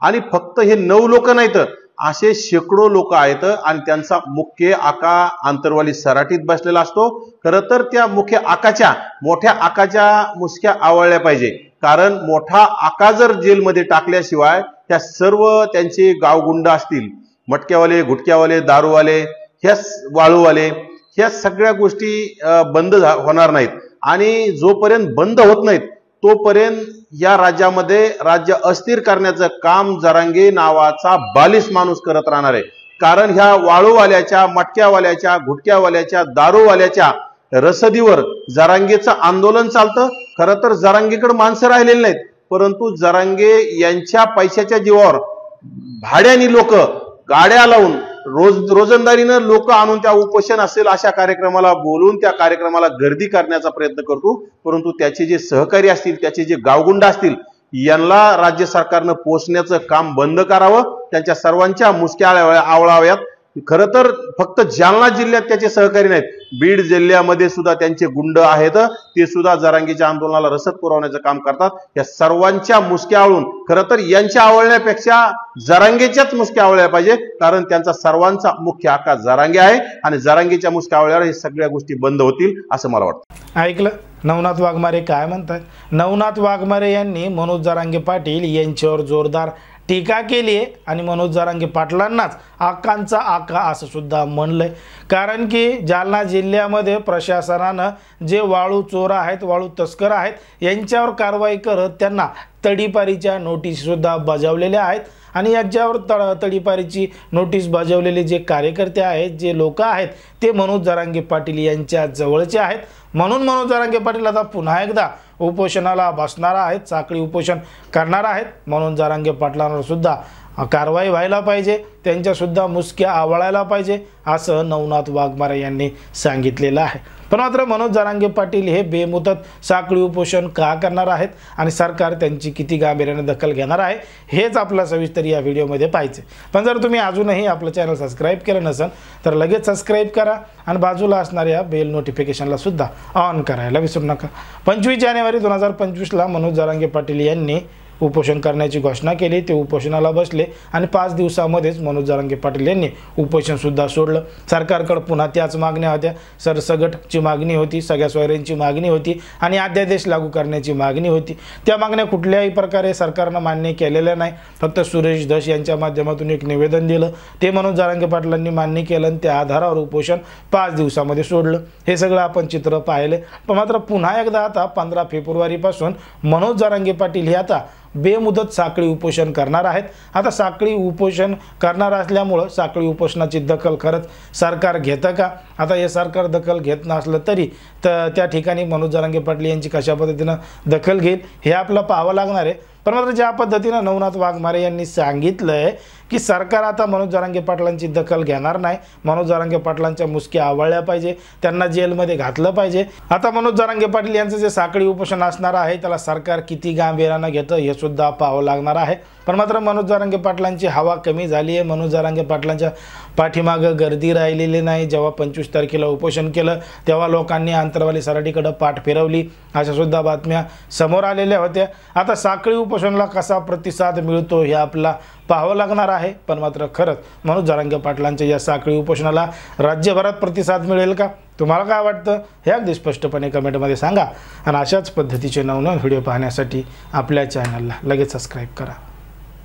आणि फक्त हे 9 लोक नाहीत, असे शेकडो लोक आहेत आणि त्यांचा मुख्य आका आंतरवाली सराटीत बसलेला असतो। खरं तर त्या मुख्य आकाच्या मोठ्या आकाच्या मुसक्या आवळल्या पाहिजे, कारण मोठा आका जर जेलमध्ये टाकल्याशिवाय त्या सर्व त्यांचे गावगुंड असतील, मटक्यावाले, गुटक्यावाले, दारूवाले, ह्या वाळूवाले, ह्या सगळ्या गोष्टी बंद होणार नाहीत। आणि जोपर्यंत बंद होत नाहीत तोपर्यंत या राज्यामध्ये राज्य अस्थिर करण्याचं काम जरांगे नावाचा बालिश माणूस करत राहणार आहे। कारण ह्या वाळूवाल्याच्या, मटक्यावाल्याच्या, गुटक्यावाल्याच्या, दारूवाल्याच्या रसदीवर जरांगेचं आंदोलन चालतं। खरं तर जरांगेकडे माणसं राहिलेली नाहीत, परंतु जरांगे यांच्या पैशाच्या जीवावर भाड्यानी लोक गाड्या लावून रोजंदारीनं लोक आणून त्या उपोषण असेल अशा कार्यक्रमाला बोलून त्या कार्यक्रमाला गर्दी करण्याचा प्रयत्न करतो। परंतु त्याचे जे सहकारी असतील, त्याचे जे गावगुंड असतील, यांना राज्य सरकारनं पोचण्याचं काम बंद करावं, त्यांच्या सर्वांच्या मुसक्या आवळाव्यात। खरं तर फक्त जालना जिल्ह्यात त्याचे सहकारी नाहीत, बीड जिल्ह्यामध्ये सुद्धा त्यांचे गुंड आहेत, ते सुद्धा जरांगेच्या आंदोलनाला रसद पुरवण्याचं काम करतात। या सर्वांच्या मुसक्या आवळून, खरं तर यांच्या आवळण्यापेक्षा जरांगेच्याच मुसक्या आवळल्या पाहिजे, कारण त्यांचा सर्वांचा मुख्य आका जरांगे आहे आणि जरांगेच्या मुसक्या आवळल्यावर हे सगळ्या गोष्टी बंद होतील असं मला वाटतं। ऐकलं नवनाथ वाघमारे काय म्हणतात? नवनाथ वाघमारे यांनी मनोज जरांगे पाटील यांच्यावर जोरदार टीका केली आहे आणि मनोज जरांगे पाटलांनाच आकांचा आका असं सुद्धा म्हणलंय। कारण की जालना जिल्ह्यामध्ये प्रशासनानं जे वाळू चोर आहेत, वाळू तस्कर आहेत यांच्यावर कारवाई करत त्यांना तडीपारीच्या नोटीस सुद्धा बजावलेल्या आहेत आणि याच्यावर तडीपारीची नोटीस बजावलेले जे कार्यकर्ते आहेत, जे लोक आहेत, ते मनोज जरांगे पाटील यांच्या जवळचे आहेत। म्हणून मनोज जरांगे पाटील आता पुन्हा एकदा उपोषणाला बसणार आहेत, साखळी उपोषण करणार आहेत। मनोज जरांगे पाटलांवर सुद्धा कारवाई व्हायला पाहिजे, त्यांच्या सुद्धा मुसक्या आवळायला पाहिजे असं नवनाथ वाघमारे यांनी सांगितलेलं आहे। पण मात्र मनोज जरांगे पाटील हे बेमुदत साखळी उपोषण का करणार आहेत आणि सरकार त्यांची किती गांभीर्याने दखल घेणार आहे हेच आपला सविस्तर या व्हिडिओमध्ये पाहायचे। पण जर तुम्ही अजूनही आपलं चॅनल सबस्क्राईब केलं नसेल तर लगेच सबस्क्राईब करा आणि बाजूला असणाऱ्या बेल नोटिफिकेशनला सुद्धा ऑन करायला विसरू नका। 25 जानेवारी 2025ला मनोज जरांगे पाटील यांनी उपोषण करण्याची घोषणा केली, ते उपोषणाला बसले आणि 5 दिवसामध्येच मनोज जरांगे पाटील यांनी उपोषण सुद्धा सोडलं। सरकारकडे पुन्हा त्याच मागण्या होत्या, सरसगटची मागणी होती, सगळ्या सोयऱ्यांची मागणी होती आणि अध्यादेश लागू करण्याची मागणी होती। त्या मागण्या कुठल्याही प्रकारे सरकारनं मान्य केलेल्या नाही, फक्त सुरेश धस यांच्या माध्यमातून एक निवेदन दिलं, ते मनोज जरांगे पाटलांनी मान्य केलं आणि त्या आधारावर उपोषण 5 दिवसामध्ये सोडलं। हे सगळं आपण चित्र पाहिले। पण मात्र पुन्हा एकदा आता 15 फेब्रुवारीपासून मनोज जरांगे पाटील हे आता बेमुदत साखळी उपोषण करणार आहेत। आता साखळी उपोषण करणार असल्यामुळं साखळी उपोषणाची दखल खरंच सरकार घेतं का? आता हे सरकार दखल घेत नसलं तरी त्या ठिकाणी मनोज जरांगे पाटील यांची कशा पद्धतीनं दखल घेईल हे आपलं पाहावं लागणार आहे। पण मात्र ज्या पद्धतीनं नवनाथ वाघमारे यांनी सांगितलंय की सरकार आता मनोज जरांगे पाटलांची दखल घेणार नाही, मनोज जरांगे पाटलांच्या मुसक्या आवळल्या पाहिजे, त्यांना जेलमध्ये घातलं पाहिजे। आता मनोज जरांगे पाटील यांचं जे साखळी उपोषण असणार आहे त्याला सरकार किती गांभीर्यानं घेतं हे सुद्धा पाहावं लागणार आहे। पण मात्र मनोज जरांगे पाटलांची हवा कमी झाली आहे, मनोज जरांगे पाटलांच्या पाठीमागं गर्दी राहिलेली नाही। जेव्हा 25 तारखेला उपोषण केलं तेव्हा लोकांनी आंतरवाली सराटीकडे पाठ फिरवली, अशा सुद्धा बातम्या समोर आलेल्या होत्या। आता साखळी उपोषणाला कसा प्रतिसाद मिळतो हे आपला पाहावं लागणार आहे। पण मात्र खरंच मनोज जरांगे पाटलांच्या या साखळी उपोषणाला राज्यभरात प्रतिसाद मिळेल का? तुम्हाला काय वाटतं हे अगदी स्पष्टपणे कमेंटमध्ये सांगा आणि अशाच पद्धतीचे नवनवीन व्हिडिओ पाहण्यासाठी आपल्या चॅनलला लगेच सबस्क्राईब करा।